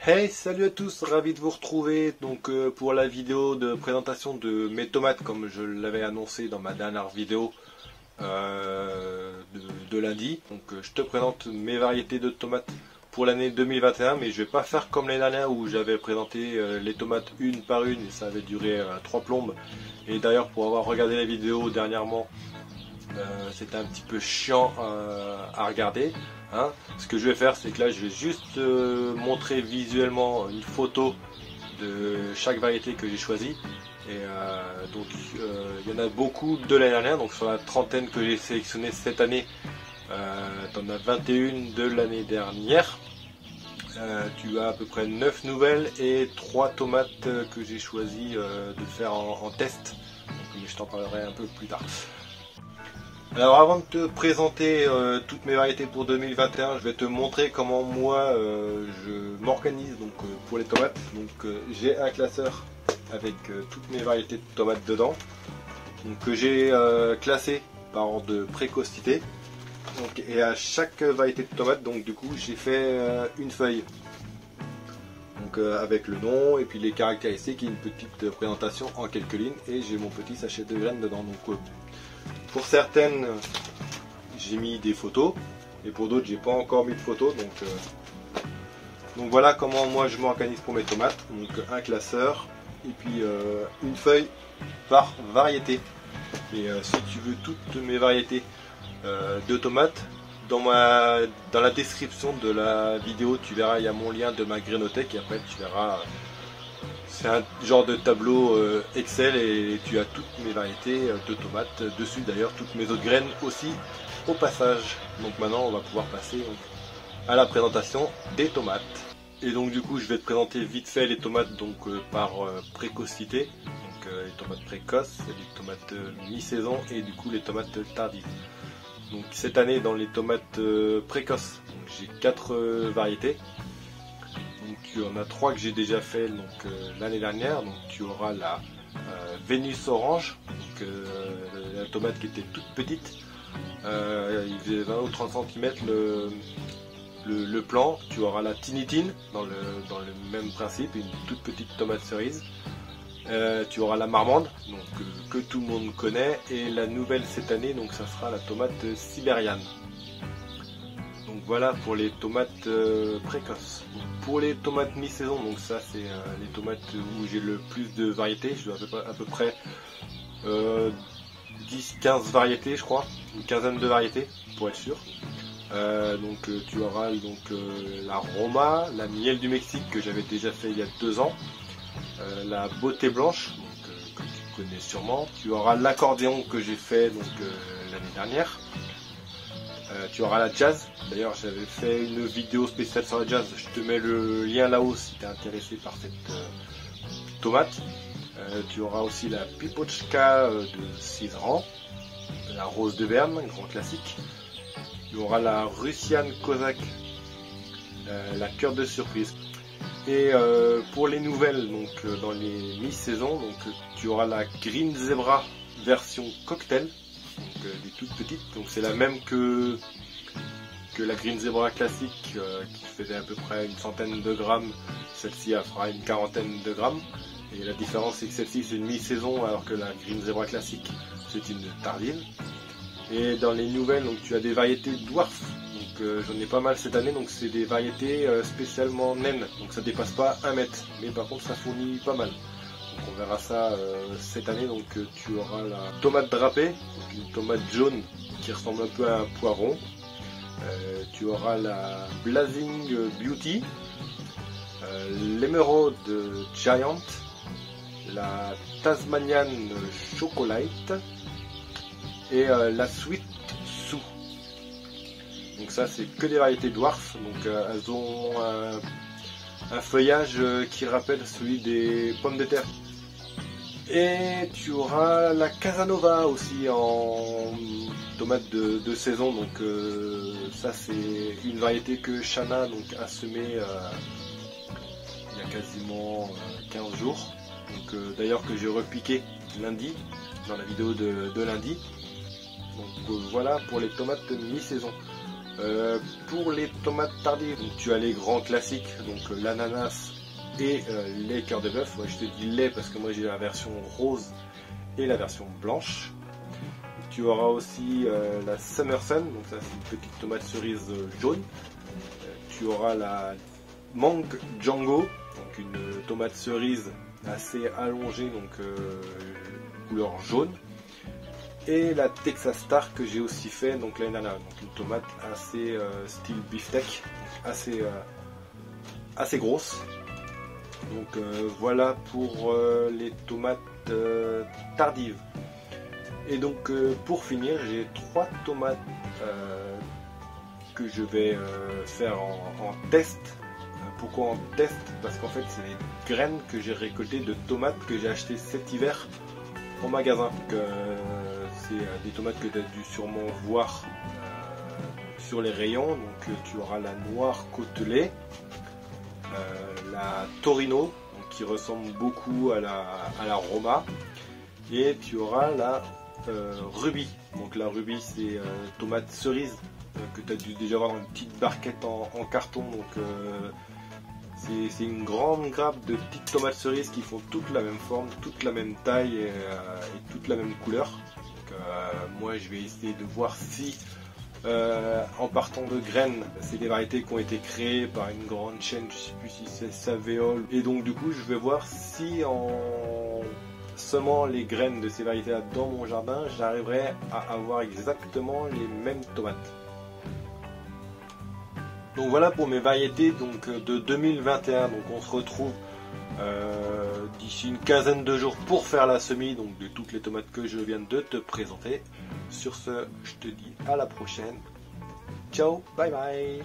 Hey, salut à tous, ravi de vous retrouver donc pour la vidéo de présentation de mes tomates comme je l'avais annoncé dans ma dernière vidéo de lundi. Donc je te présente mes variétés de tomates pour l'année 2021, mais je vais pas faire comme l'année dernière où j'avais présenté les tomates une par une et ça avait duré 3 plombes. Et d'ailleurs pour avoir regardé la vidéo dernièrement, c'était un petit peu chiant à regarder. Hein. Ce que je vais faire, c'est que là je vais juste montrer visuellement une photo de chaque variété que j'ai choisie. Et donc il y en a beaucoup de l'année dernière, donc sur la trentaine que j'ai sélectionné cette année, tu en as 21 de l'année dernière. Tu as à peu près 9 nouvelles et 3 tomates que j'ai choisi de faire en test. Donc, mais je t'en parlerai un peu plus tard. Alors avant de te présenter toutes mes variétés pour 2021, je vais te montrer comment moi je m'organise donc pour les tomates. Donc j'ai un classeur avec toutes mes variétés de tomates dedans, donc que j'ai classé par ordre de précocité. Donc, et à chaque variété de tomates, donc du coup j'ai fait une feuille. Donc avec le nom et puis les caractéristiques et une petite présentation en quelques lignes, et j'ai mon petit sachet de graines dedans. Donc pour certaines j'ai mis des photos et pour d'autres j'ai pas encore mis de photos. Donc voilà comment moi je m'organise pour mes tomates. Donc un classeur et puis une feuille par variété. Et si tu veux toutes mes variétés de tomates, dans la description de la vidéo tu verras, il y a mon lien de ma grainothèque et après tu verras. C'est un genre de tableau Excel et tu as toutes mes variétés de tomates dessus, d'ailleurs toutes mes autres graines aussi au passage. Donc maintenant on va pouvoir passer à la présentation des tomates. Et donc du coup je vais te présenter vite fait les tomates donc par précocité. Donc les tomates précoces, les tomates mi-saison et du coup les tomates tardives. Donc cette année dans les tomates précoces, j'ai 4 variétés. Donc tu en as 3 que j'ai déjà fait l'année dernière. Donc tu auras la Vénus orange, donc, la tomate qui était toute petite, il faisait 20 ou 30 cm le plant. Tu auras la Tinitine dans le même principe, une toute petite tomate cerise. Tu auras la Marmande, donc, que tout le monde connaît, et la nouvelle cette année, donc ça sera la tomate sibériane. Donc voilà pour les tomates précoces. Pour les tomates mi-saison, donc ça c'est les tomates où j'ai le plus de variétés. Je dois à peu près 10-15 variétés je crois, une quinzaine de variétés pour être sûr. Donc tu auras la Roma, la Miel du Mexique que j'avais déjà fait il y a 2 ans, la Beauté Blanche que tu connais sûrement. Tu auras l'accordéon que j'ai fait l'année dernière. Tu auras la Jazz, d'ailleurs j'avais fait une vidéo spéciale sur la Jazz, je te mets le lien là-haut si tu es intéressé par cette tomate. Tu auras aussi la Pipochka de 6 rangs, la Rose de Berne, grand classique. Tu auras la Russian Kozak, la Cœur de Surprise. Et pour les nouvelles, donc dans les mi-saisons, tu auras la Green Zebra version cocktail. Donc, des toutes petites, donc c'est la même que la Green Zebra classique qui faisait à peu près une centaine de grammes. Celle-ci fera une quarantaine de grammes, et la différence c'est que celle-ci c'est une mi-saison alors que la Green Zebra classique c'est une tardive. Et dans les nouvelles, donc tu as des variétés dwarf, donc j'en ai pas mal cette année, donc c'est des variétés spécialement naines, donc ça dépasse pas 1 mètre, mais par contre ça fournit pas mal. Donc on verra ça cette année. Donc tu auras la tomate drapée, donc une tomate jaune qui ressemble un peu à un poireau. Tu auras la Blazing Beauty, l'Emerald Giant, la Tasmanian Chocolate et la Sweet Sue. Donc ça c'est que des variétés dwarf, donc elles ont un feuillage qui rappelle celui des pommes de terre. Et tu auras la Casanova aussi en tomate de saison. Donc ça c'est une variété que Shana a semée il y a quasiment 15 jours. Donc d'ailleurs que j'ai repiqué lundi, dans la vidéo de lundi. Donc voilà pour les tomates mi-saison. Pour les tomates tardives, donc, tu as les grands classiques, donc l'ananas et les cœurs de bœuf. Moi je te dis lait parce que moi j'ai la version rose et la version blanche. Tu auras aussi la Summer Sun, donc ça c'est une petite tomate cerise jaune. Tu auras la Mang Django, donc une tomate cerise assez allongée, donc couleur jaune. Et la Texas Star que j'ai aussi fait donc l'année dernière, donc une tomate assez style beefsteak, assez grosse. Donc voilà pour les tomates tardives. Et donc pour finir, j'ai 3 tomates que je vais faire en test. Pourquoi en test? Parce qu'en fait c'est les graines que j'ai récoltées de tomates que j'ai achetées cet hiver en magasin. C'est des tomates que tu as dû sûrement voir sur les rayons. Donc tu auras la noire côtelée, la Torino, donc, qui ressemble beaucoup à la Roma, et tu auras la Ruby. Donc la Ruby c'est tomate cerise que tu as dû déjà voir dans une petite barquette en carton. Donc c'est une grande grappe de petites tomates cerises qui font toutes la même forme, toute la même taille et toute la même couleur. Donc, moi je vais essayer de voir si en partant de graines, c'est des variétés qui ont été créées par une grande chaîne, je ne sais plus si c'est Savéol, et donc du coup je vais voir si en semant les graines de ces variétés là dans mon jardin, j'arriverai à avoir exactement les mêmes tomates. Donc voilà pour mes variétés donc, de 2021. Donc on se retrouve d'ici une quinzaine de jours pour faire la semis donc, de toutes les tomates que je viens de te présenter. Sur ce, je te dis à la prochaine. Ciao, bye bye.